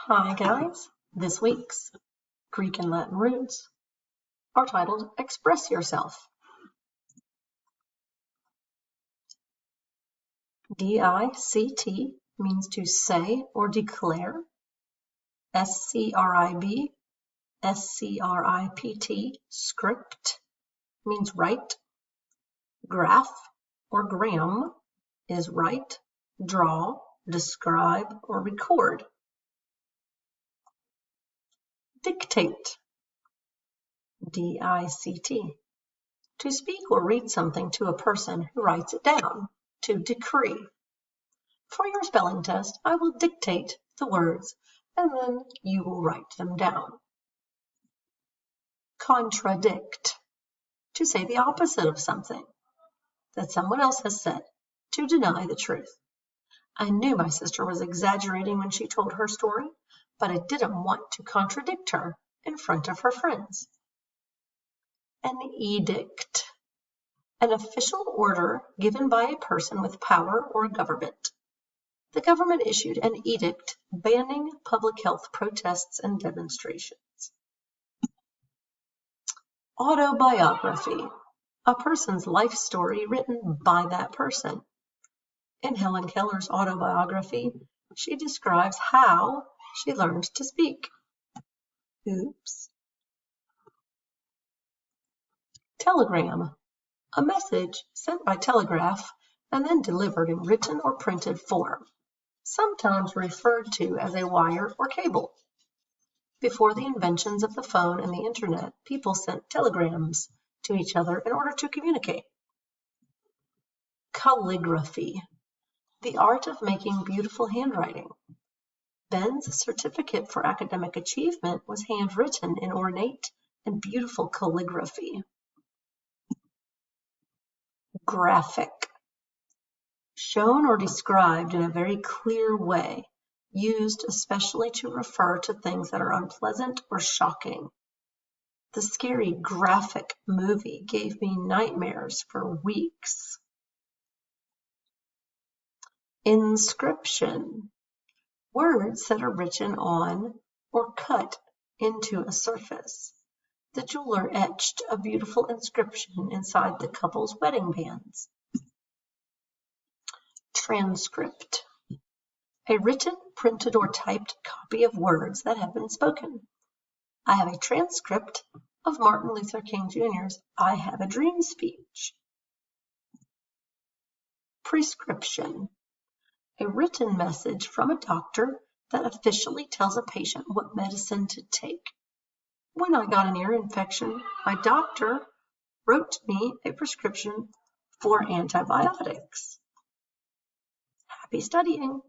Hi guys, this week's Greek and Latin roots are titled Express Yourself. D-I-C-T means to say or declare. S-C-R-I-B, S-C-R-I-P-T, script, means write. Graph or gram is write, draw, describe, or record. Dictate, D-I-C-T, to speak or read something to a person who writes it down, to decree. For your spelling test, I will dictate the words and then you will write them down. Contradict, to say the opposite of something that someone else has said, to deny the truth. I knew my sister was exaggerating when she told her story, but I didn't want to contradict her in front of her friends. An edict, an official order given by a person with power or government. The government issued an edict banning public health protests and demonstrations. Autobiography, a person's life story written by that person. In Helen Keller's autobiography, she describes how she learned to speak. Oops. Telegram, a message sent by telegraph and then delivered in written or printed form, sometimes referred to as a wire or cable. Before the inventions of the phone and the internet, people sent telegrams to each other in order to communicate. Calligraphy, the art of making beautiful handwriting. Ben's certificate for academic achievement was handwritten in ornate and beautiful calligraphy. Graphic, shown or described in a very clear way, used especially to refer to things that are unpleasant or shocking. The scary graphic movie gave me nightmares for weeks. Inscription, words that are written on or cut into a surface. The jeweler etched a beautiful inscription inside the couple's wedding bands. Transcript, a written, printed, or typed copy of words that have been spoken. I have a transcript of Martin Luther King Jr.'s I Have a Dream speech. Prescription, a written message from a doctor that officially tells a patient what medicine to take. When I got an ear infection, my doctor wrote me a prescription for antibiotics. Happy studying!